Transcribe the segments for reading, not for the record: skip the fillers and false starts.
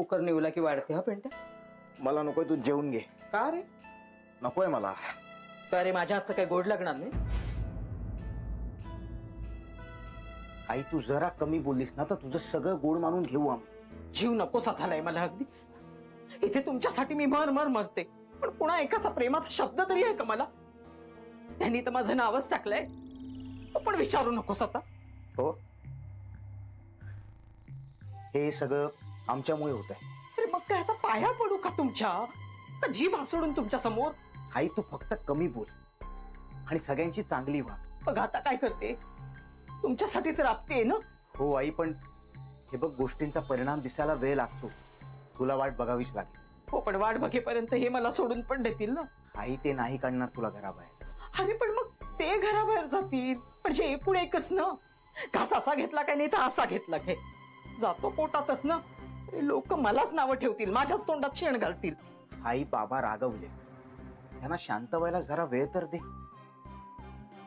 Cooker निवला की वाढते. हा पेंट्या मला नकोय, तू जेवून घे. का रे? नकोय मला. का रे, माझ्या हातचं काही गोड लागणार नाही? आई तू जरा कमी बोललीस ना तर तुझं सगळं गोड मानून घेऊ आम्ही. जीव नकोसा झालाय मला अगदी. इथे तुमच्यासाठी मी मर मरते, पण पुन्हा एकाचा प्रेमाचा शब्द तरी आहे का मला? त्यांनी तर माझं नावच टाकलंय. तू पण विचारू नकोस आता. हो, हे सगळं आमच्यामुळे होत आहे. अरे मग काय आता पाया पडू का तुमच्या? का जीभ हासडून तुमच्या समोर? आई तू फक्त कमी बोल आणि सगळ्यांची चांगली व्हा. बघ आता काय करते, तुमच्यासाठीच राबते ना. हो आई, पण हे बघ गोष्टींचा परिणाम दिसायला वेळ लागतो. तुला वाट बघावीच लागेल. हो, पण वाट बघेपर्यंत हे मला सोडून पण देतील ना. आई ते नाही काढणार तुला घराबाहेर. अरे पण मग ते घराबाहेर जातील, म्हणजे एकूण एकच ना. घास असा घेतला काय, नाही तर असा घेतला काय, जातो पोटातच ना. लोक मलाच नावं ठेवतील, माझ्याच तोंडात शेण घालतील. आई बाबा रागवले, त्यांना शांत व्हायला जरा वेळ तर दे.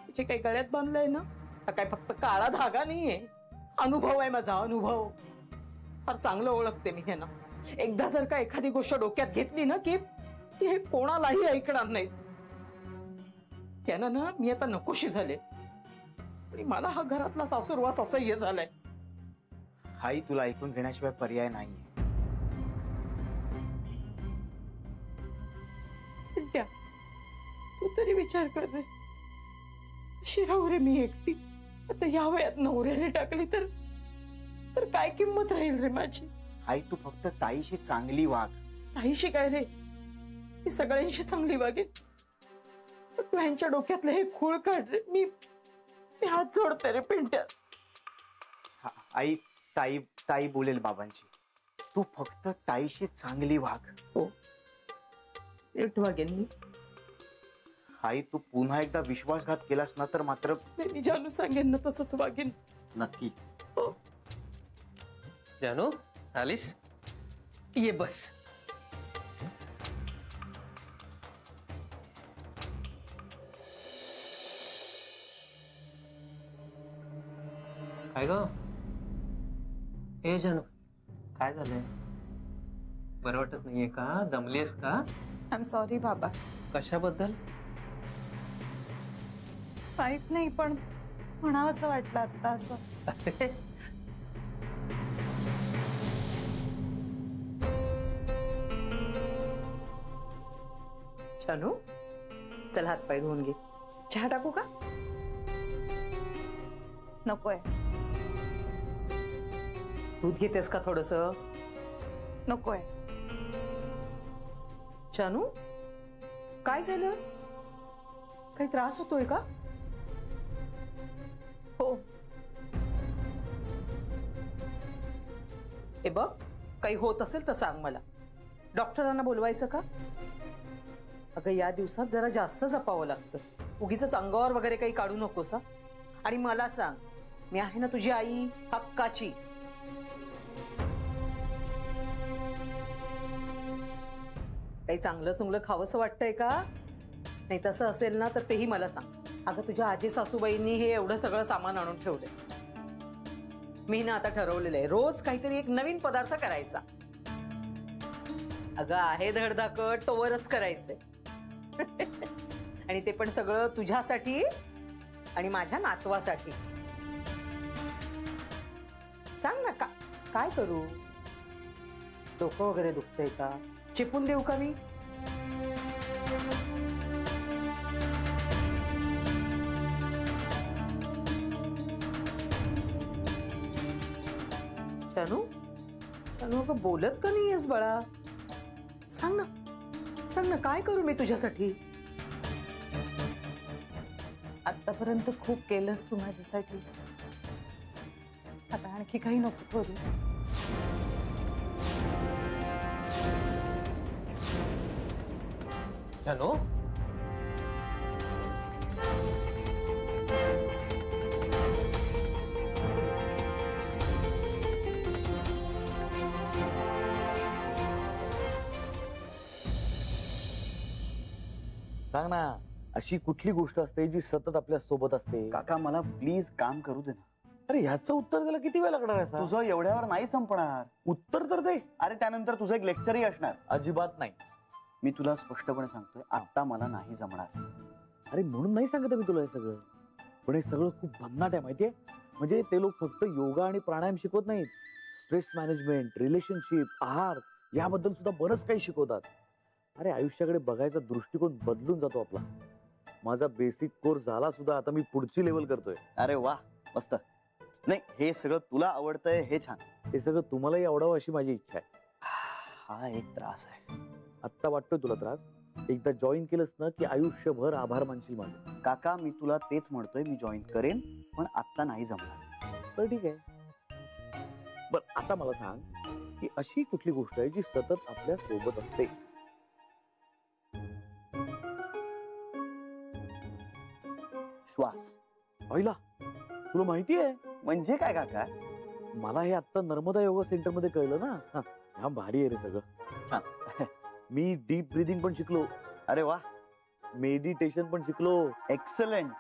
तिचे काही गळ्यात बांधलंय ना, काय फक्त काळा धागा नाहीये, अनुभव आहे माझा, अनुभव. फार चांगलं ओळखते मी हे ना. एकदा जर का एखादी गोष्ट डोक्यात घेतली ना की हे कोणालाही ऐकणार नाही. त्यानं ना मी आता नकोशी झाले, आणि मला हा घरातला सासूरवास असह्य झालाय. आई तुला ऐकून घेण्याशिवाय पर्याय नाहीये. त्या तू तरी विचार कर रे. शिराव रे मी एकटी. आता या वयात नवऱ्याने टाकली तर काय किंमत राहील रे माझी? आई तू फक्त ताईशी चांगली वाग. ताईशी काय रे, मी सगळ्यांशी चांगली वागेन. तू ह्यांच्या डोक्यातलं हे खूळ काढ रे. मी हात जोडते रे पिंट्या. आई ताई ताई बोलेल बाबांची. तू फक्त ताईशी चांगली वाग. हो, नीट वागेन मी. आई तू पुन्हा एकदा विश्वासघात केलास ना तर मात्र मी जानू सांगेन ना तसंच वागेन. नक्की. हो. जानू आलीस? ये बस. काय ग? ए जानू, काय झालंय? बरं वाटत नाहीये का? दमलीस का? आय एम सॉरी बाबा. कशाबद्दल? माहित नाही, पण म्हणावं असं वाटलं आता असं. जानू चल हात पाय धुवून घे. चहा टाकू का? नकोय. दूध घेतेस का थोडस? नकोय. जानू काय झालं? काही त्रास होतोय का? हो. हे बघ, काही होत असेल तर सांग मला. डॉक्टरांना बोलवायचं का? अगं या दिवसात जरा जास्त जपावं लागतं. उगीच अंगावर वगैरे काही काढू नकोस. आणि मला सांग, मी आहे ना तुझी आई, हक्काची. काही चांगलं चुंगलं खावंसं वाटतंय का? नाही तसं असेल ना तर तेही मला सांग. अगं तुझ्या आजी सासूबाईंनी हे एवढं सगळं सामान आणून ठेवलंय. मी ना आता ठरवलेलं आहे, रोज काहीतरी एक नवीन पदार्थ करायचा. अगं आहे धडधाकट तोवरच करायचंय. आणि ते पण सगळं तुझ्यासाठी आणि माझ्या नातवासाठी. सांग ना काय करू? डोकं वगैरे दुखतंय का? चिपून देऊ का मी? जानू जानू अगं बोलत का नाहीयेस बाळा? सांग ना काय करू मी तुझ्यासाठी? आतापर्यंत खूप केलंस तू माझ्यासाठी, आता आणखी काही नको करूस. जानू सांग ना, अशी कुठली गोष्ट असते जी सतत आपल्या सोबत असते? काका मला प्लीज काम करू दे ना. अरे ह्याचं उत्तर द्यायला किती वेळ लागणार आहे तुझं एवढ्यावर नाही संपणार. उत्तर तर दे. अरे त्यानंतर तुझं एक लेक्चरही असणार. अजिबात नाही. मी तुला स्पष्टपणे सांगतोय, आता मला नाही जमणार. अरे म्हणून नाही सांगत मी तुला हे सगळं, पण हे सगळं खूप भन्नाट आहे माहितीये. म्हणजे ते लोक फक्त योगा आणि प्राणायाम शिकवत नाहीत, स्ट्रेस मॅनेजमेंट, रिलेशनशिप, आहार याबद्दल सुद्धा बरंच काही शिकवतात. अरे आयुष्याकडे बघायचा दृष्टिकोन बदलून जातो आपला. माझा बेसिक कोर्स झाला सुद्धा, आता मी पुढची लेवल करतोय. अरे वा, मस्त. नाही, हे सगळं तुला आवडतंय हे छान. हे सगळं तुम्हालाही आवडावं अशी माझी इच्छा आहे. हा एक त्रास आहे. आत्ता वाटतोय तुला त्रास? एकदा जॉईन केलंस ना की आयुष्यभर आभार मानशील माझे. काका, मी तुला तेच म्हणतोय, मी जॉईन करेन, पण आता नाही जमणार. तर ठीक आहे. बर आता मला सांग की अशी कुठली गोष्ट आहे जी सतत आपल्या सोबत असते? श्वास. पहिला तुला माहिती आहे? म्हणजे काय काका? मला हे आता नर्मदा योगा सेंटर मध्ये कळलं ना. हा भारी आहे रे सगळं. छान. मी डीप ब्रीदिंग पण शिकलो, अरे वा, मेडिटेशन पण शिकलो. एक्सलंट.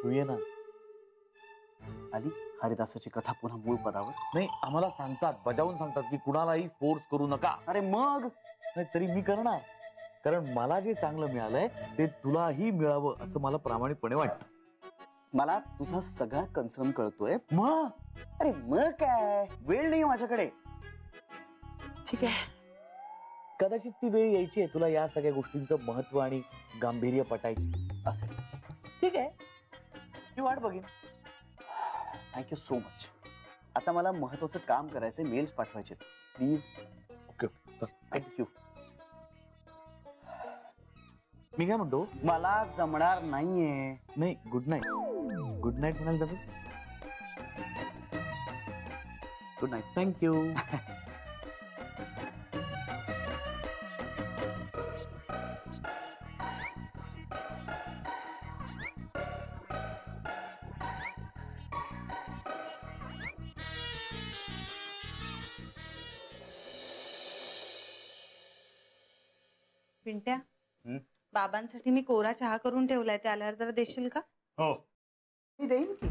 तू ये ना. आली हरिदासाची कथा पुन्हा मूळ पदावर. नाही, आम्हाला सांगतात, बजावून सांगतात की कुणालाही फोर्स करू नका. अरे मग नाही तरी मी करणार, कारण मला जे चांगलं मिळालंय ते तुलाही मिळावं असं मला प्रामाणिकपणे वाटतं. मला तुझा सगळा कन्सर्न कळतोय. मग अरे मग काय, वेळ नाही माझ्याकडे. ठीक आहे, कदाचित ती वेळ यायची आहे तुला या सगळ्या गोष्टींचं महत्व आणि गांभीर्य पटायची असेल. ठीक आहे, मी वाट बघीन. Thank you you much. आता मला महत्वाचं काम करायचंय, मेल्स पाठवायचे. प्लीज. ओके. थँक्यू. मी काय म्हणतो, मला जमणार नाहीये. नाही, गुड नाईट. गुड नाईट म्हणाल तर गुड नाईट. थँक्यू. पिंट्या, हं? बाबांसाठी मी कोरा चहा करून ठेवलाय, ते आल्यावर जरा देशील का? हो. मी देईन की.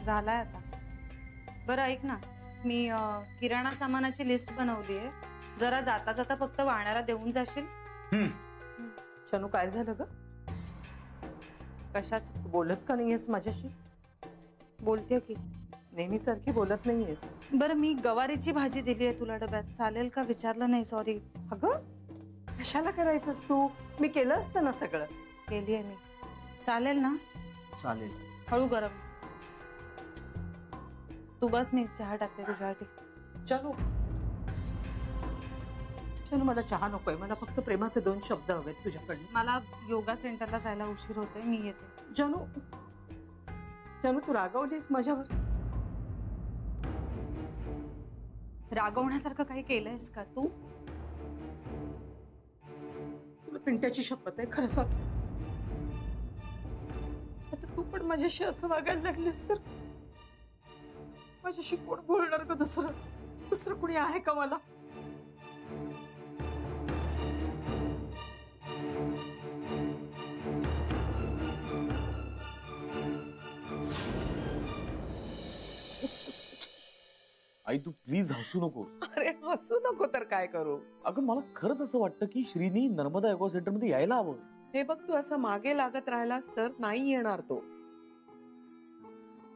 झालाय आता. बरं ऐक ना, मी किराणा सामानाची लिस्ट बनवली आहे, जरा जाता जाता फक्त वाण्याला देऊन जाशील. शनू, काय झालं ग? कशाच तू बोलत का नाहीयेस माझ्याशी? बोलते की. नेहमीसारखी बोलत नाहीयेस. बरं, मी गवारीची भाजी दिली आहे तुला डब्यात, चालेल का? विचारलं नाही, सॉरी. अगं, कशाला करायचंस तू? मी केलं असतं ना सगळं. केली आहे मी. चालेल ना? चालेल. हळू गरम. तू बस, मी चहा टाकते तुझ्यासाठी. चलो चलो, मला चहा नकोय, मला फक्त प्रेमाचे 2 शब्द हवेत तुझ्याकडे. मला योगा सेंटरला जायला उशीर होतोय, मी येते. जानू, जानू, तू रागवलीस माझ्यावर? रागवण्यासारखं काही केलंयस का तू? तुला पिंट्याची शपथ आहे, खरं सांग. आता तू पण माझ्याशी असं वागायला लागलीस तर माझ्याशी कोण बोलणार का? दुसरं कुणी आहे का मला? आई तू प्लीज हसू नको. अरे हसू नको तर काय करू? अगं मला खरंच असं वाटतं की श्रीनी नर्मदा योगा सेंटर मध्ये यायला हवं. हे बघ, तू असं मागे लागत राहिलास तर नाही येणार तो.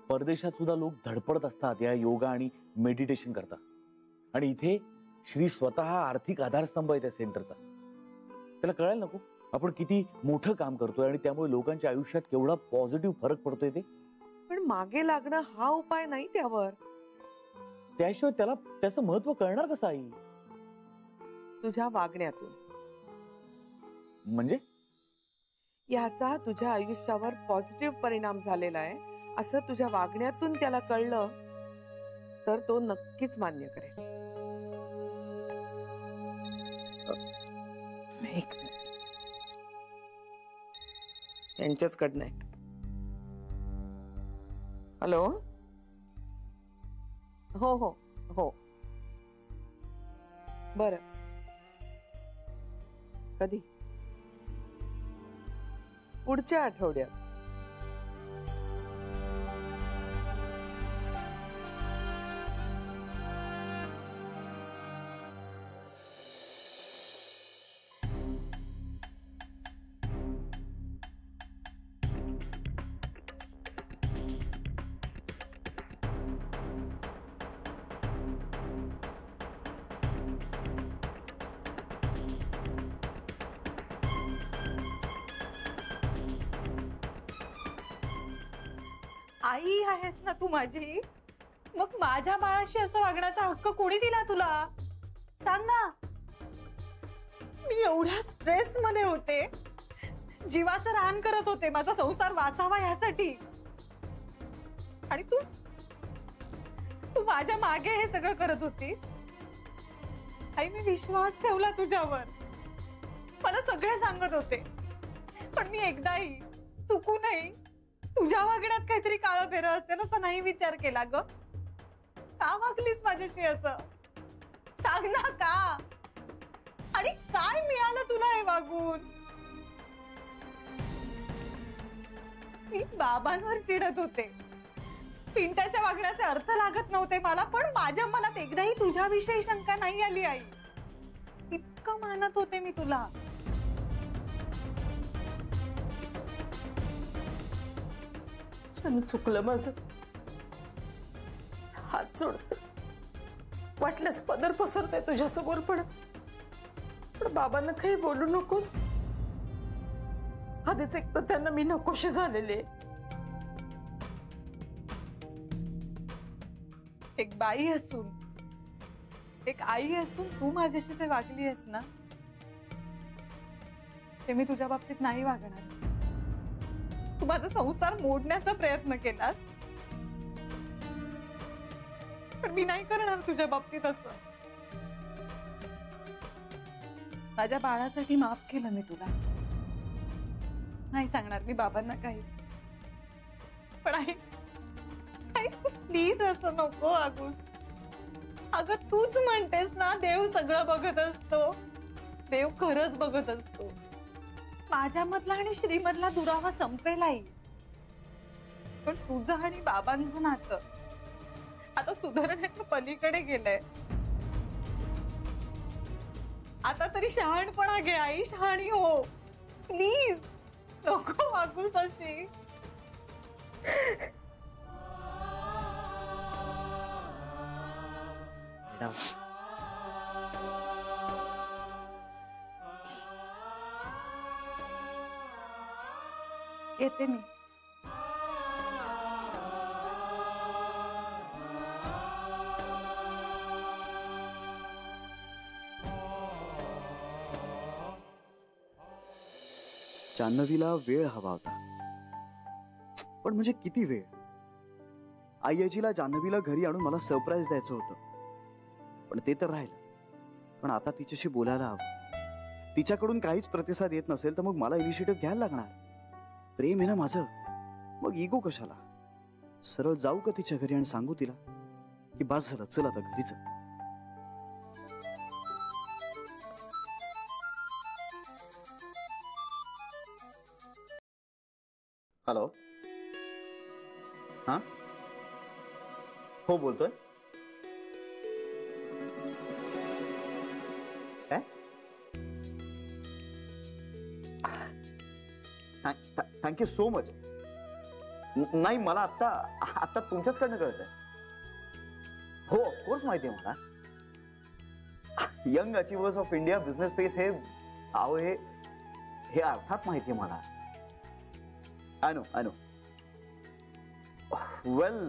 परदेशात सुद्धा लोक धडपडत असतात या योगा आणि मेडिटेशन करता, आणि इथे श्री स्वतः आर्थिक आधारस्तंभ आहे त्या सेंटरचा. त्याला कळायला नको आपण किती मोठं काम करतोय आणि त्यामुळे लोकांच्या आयुष्यात केवढा पॉझिटिव्ह फरक पडतोय ते. पण मागे लागणं हा उपाय नाही त्यावर. त्याशिवाय त्याला त्याचं महत्व कळणार कसं आई? तुझ्या वागण्यातून. म्हणजे याचा तुझ्या आयुष्यावर पॉझिटिव्ह परिणाम झालेला आहे असं तुझ्या वागण्यातून त्याला कळलं तर तो नक्कीच मान्य करेल. एक त्यांच्याचकडनं आहे. हॅलो. हो हो हो. बरं. कधी? पुढच्या आठवड्यात. आई आहेस ना तू माझी, मग माझ्या बाळाशी असं वागण्याचा हक्क कोणी दिला तुला? सांग ना. मी एवढ्या स्ट्रेस मध्ये होते, जीवाचं रान करत होते माझा संसार वाचावा यासाठी, आणि तू तू माझ्या मागे हे सगळं करत होतीस. आई, मी विश्वास ठेवला तुझ्यावर, मला सगळे सांगत होते, पण मी एकदाही चुकूनही तुझ्या वागण्यात काहीतरी काळं फेरं असेल असं नाही विचार केला ग. का वागलीस माझ्याशी असं? सांग ना का? आणि काय मिळालं तुला हे वागून? मी बाबांवर चिडत होते, पिंट्याच्या वागण्याचे अर्थ लागत नव्हते मला, पण माझ्या मनात एकदाही तुझ्याविषयी शंका नाही आली आई. इतकं मानत होते मी तुला. चुकलं माझं, हात जोडते. वाटल्यास पदर पसरते तुझ्या समोर, पण बाबांना काही बोलू नकोस. आधीच एक तर त्यांना मी नकोशी झालेले. एक बाई असून, एक आई असून तू माझ्याशी ते वागली आहेस ना, ते मी तुझ्या बाबतीत नाही वागणार. तू माझा संसार मोडण्याचा प्रयत्न केलास, पण मी नाही करणार तुझ्या बाबतीत असं. माझ्या बाळासाठी माफ केलं मी तुला, नाही सांगणार मी बाबांना काही. पण आई, प्लीज असं नको वागूस. अगं तूच म्हणतेस ना, देव सगळं बघत असतो. देव खरंच बघत असतो. माझ्यामधला आणि श्रीमधला दुरावा संपेल आई, पण तुझं आणि बाबांचं नातं आता सुधारण्याच्या पलीकडे गेलंय. आता तरी शहाणपणा घे आई, शहाणी हो. प्लीज नको वागूस अशी. येते मी. जान्हवीला वेळ हवा होता, पण म्हणजे किती वेळ? आई आजीला जान्हवीला घरी आणून मला सरप्राईज द्यायचं होतं, पण ते तर राहिलं. पण आता तिच्याशी बोलायला हवं. तिच्याकडून काहीच प्रतिसाद येत नसेल तर मग मला इनिशिएटिव्ह घ्यायला लागणार. प्रेम आहे ना माझं, मग इगो कशाला? सरळ जाऊ का तिच्या घरी आणि सांगू तिला की बस झालं, चल आता घरीच. हॅलो, हा, हो बोलतोय. काय? Thank you you much. नाही, मला आता आता तुमच्याचकडनं कळतंय. हो, ऑफकोर्स माहिती आहे मला. Young achievers of India business face हे अर्थात माहिती आहे मला. I know. Well,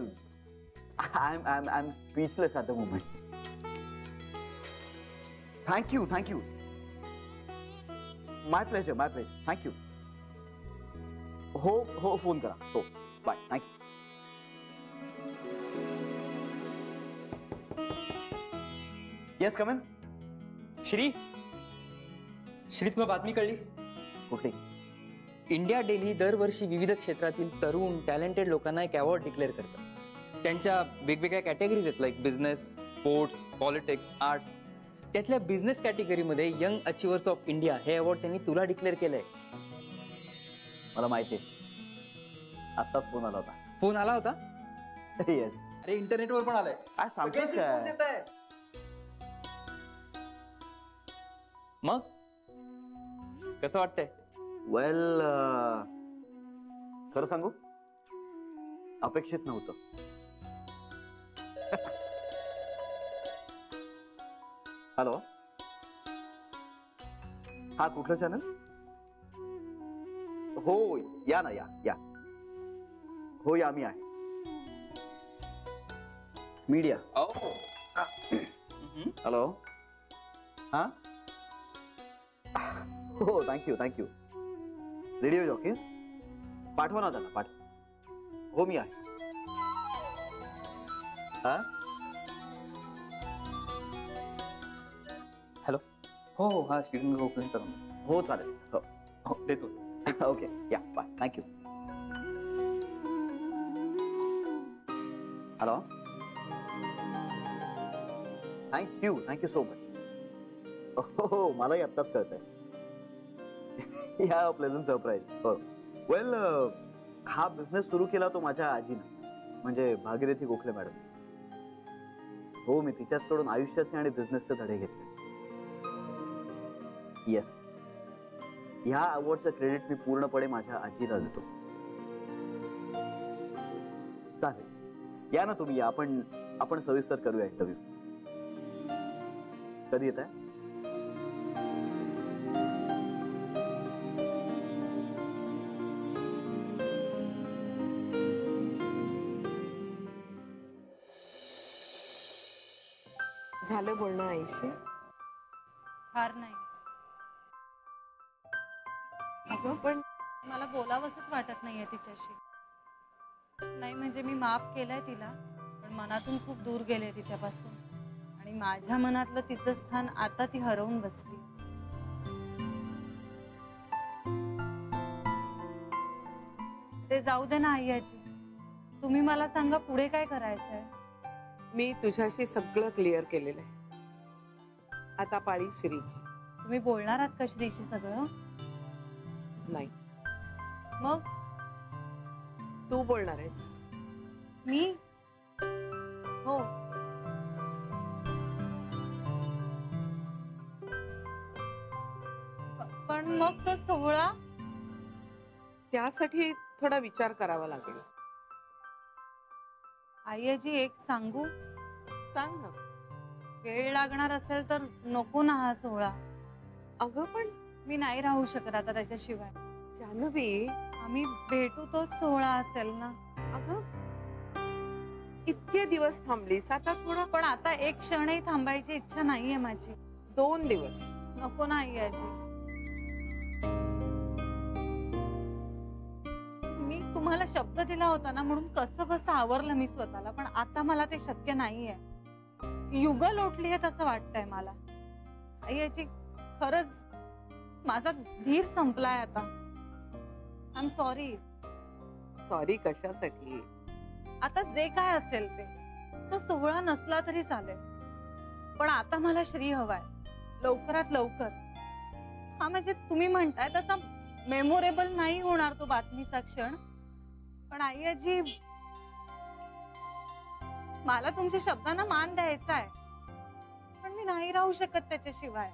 I'm speechless at the moment. Thank you. My pleasure. Thank you. हो, फोन करा. हो, bye. Thank you. Yes, come in. Shri, तुला बातमी कळली? कुठली? इंडिया डेली दरवर्षी विविध क्षेत्रातील तरुण टॅलेंटेड लोकांना एक अवॉर्ड डिक्लेअर करतं. त्यांच्या वेगवेगळ्या कॅटेगरीज आहेत, like business, sports, politics, arts. त्यातल्या बिझनेस कॅटेगरीमध्ये यंग अचिव्हर्स ऑफ इंडिया हे अवॉर्ड त्यांनी तुला डिक्लेअर केलंय. मला माहितीये, आत्ताच फोन आला होता. फोन आला होता? येस. अरे इंटरनेटवर पण आलाय. काय सांगतोस काय? मग कसं वाटतंय? वेल, खरं सांगू, अपेक्षित नव्हतं. हॅलो, हा कुठलं चॅनल? हो, या ना, या. हो, या, मी आहे. मीडिया. हॅलो. हा, हो, थँक्यू. रेडिओ जॉकीज पाठवा ना त्यांना, पाठवा. हो, मी आहे. हा, हॅलो. हो, हा श्रीरंग गोखलेंचा हो, चालेल. हो, देतो. ओके, या, bye, thank you. Hello. Thank you so. हो, मलाही आत्ताच कळतंय. या, प्लेझंट सरप्राईज. हो, वेल, हा बिझनेस सुरू केला तो माझ्या आजीनं, म्हणजे भागीरथी गोखले मॅडम. हो, मी तिच्याचकडून आयुष्याचे आणि बिझनेसचे धडे घेतले. येस, ह्या अवॉर्डचं क्रेडिट मी पूर्णपणे माझ्या आजीला देतो. चालेल, या ना तुम्ही, या. आपण सविस्तर करूया इंटरव्ह्यू. कधी येत आहे? झालं बोलणं आईशी? फार नाही. अगं पण मला बोलावंसच वाटत नाहीये तिच्याशी. नाही म्हणजे मी माफ केलंय तिला, पण मनातून खूप दूर गेले तिच्यापासून. आणि माझ्या मनातलं तिचं स्थान आता ती हरवून बसली. ते जाऊ दे ना आईजी, तुम्ही मला सांगा पुढे काय करायचंय? मी तुझ्याशी सगळं क्लिअर केलेलं आहे. आता पाळी श्रीची. तुम्ही बोलणार आहात का श्रीशी सगळं? नाही, मग तू बोलणार आहेस. मी हो, पण मग तो सोहळा? त्यासाठी थोडा विचार करावा लागेल. आईजी एक सांगू? सांग ना. वेळ लागणार असेल तर नको ना हा सोहळा. अगं पण मी नाही राहू शकत आता त्याच्याशिवाय. जान्हवी, आम्ही भेटू तोच सोहळा असेल ना. अगं इतके दिवस थांबलीस, आता थोडं. पण आता एक क्षणही थांबायची इच्छा नाहीये माझी. 2 दिवस. नको ना आईजी. मी तुम्हाला शब्द दिला होता ना, म्हणून कसं बसं आवरलं मी स्वतःला. पण आता मला ते शक्य नाहीये. युग लोटली आहेत असं वाटतंय मला. आईजी खरंच माझा धीर संपलाय आता. I am sorry. सॉरी कशासाठी? आता जे काय असेल ते, तो सोहळा नसला तरी चालेल, पण आता मला श्री हवाय लवकरात लवकर. हा म्हणजे तुम्ही म्हणताय तसा मेमोरेबल नाही होणार तो बातमीचा क्षण, पण आईजी मला तुमच्या शब्दांना मान द्यायचा आहे. पण मी नाही राहू शकत त्याच्याशिवाय.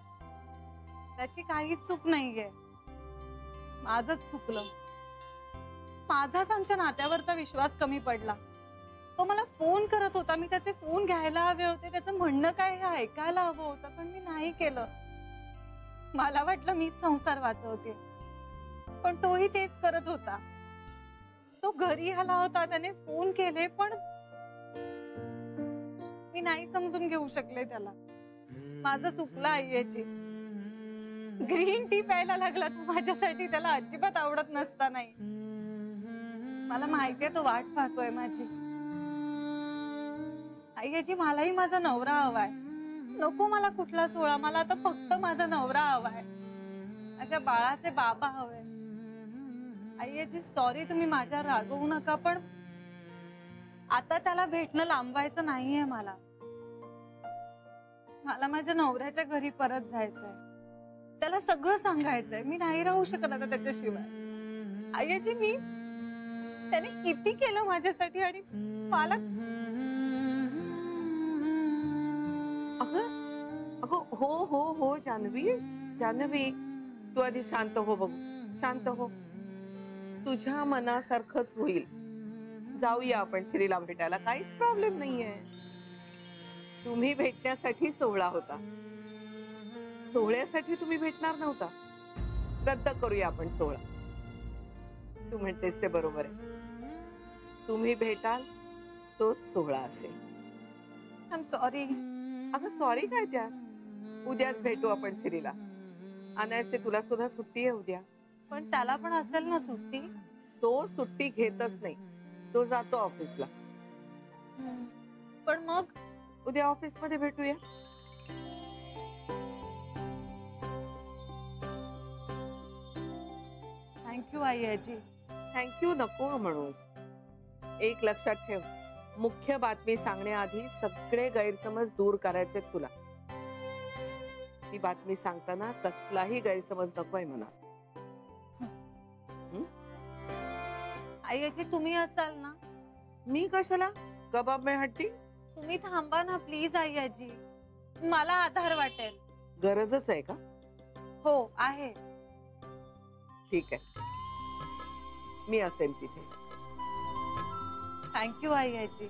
त्याची काहीच चूक नाहीये, माझंच चुकलं. माझाच आमच्या नात्यावरचा विश्वास कमी पडला. तो मला फोन करत होता, मी त्याचे फोन घ्यायला हवे होते, त्याचं म्हणणं काय हे ऐकायला हवं होतं, पण मी नाही केलं. मला वाटलं मीच संसार वाचवते, पण तोही तेच करत होता. तो घरी आला होता, त्याने फोन केले, पण मी नाही समजून घेऊ शकले त्याला. माझं चुकलं आईची. ग्रीन टी प्यायला लागला तो माझ्यासाठी, त्याला अजिबात आवडत नसता. नाही, मला माहितीये तो वाट पाहतोय माझी. आईची मलाही माझा नवरा हवाय. नको मला कुठला सोहळा, मला आता फक्त माझा नवरा हवाय. माझ्या बाळाचे बाबा हवे. आईची सॉरी, तुम्ही माझ्यावर रागवू नका, पण आता त्याला भेटणं लांबवायचं नाहीये मला. मला माझ्या नवऱ्याच्या घरी परत जायचंय. त्याला सगळं सांगायचंय. मी नाही राहू शकत आता त्याच्याशिवाय. आईजी मी त्याने किती केलं माझ्यासाठी आणि मला अगं हो हो हो जान्हवी जान्हवी तू आधी शांत हो बघू शांत हो तुझ्या मनासारखंच होईल जाऊया आपण श्रीला भेटायला काहीच प्रॉब्लेम नाहीये तुम्ही भेटण्यासाठी सोहळा होता सोहळ्यासाठी तुम्ही भेटणार नव्हता रद्द करूया आपण सोहळा तू म्हणतेस ते बरोबर आहे तुम्ही भेटाल तोच सोहळा असेल आय एम सॉरी अगं सॉरी काय त्या उद्याच भेटू आपण श्रीला अनायसे तुला सुद्धा सुट्टी आहे उद्या पण त्याला पण असेल ना सुट्टी तो सुट्टी घेतच नाही तो जातो ऑफिसला पण मग उद्या ऑफिस मध्ये भेटूया थँक्यू आईजी थँक्यू नको म्हणूस एक लक्षात ठेव मुख्य बातमी सांगण्याआधी सगळे गैरसमज दूर करायचे तुला ही बातमी सांगताना कसलाही गैरसमज नकोय म्हणा आईजी तुम्ही असाल ना मी कशाला कबाब में हट्टी तुम्ही थांबा ना प्लीज आईजी मला आधार वाटेल गरजच आहे का हो आहे ठीक आहे मी असेल तिथे थँक्यू आईजी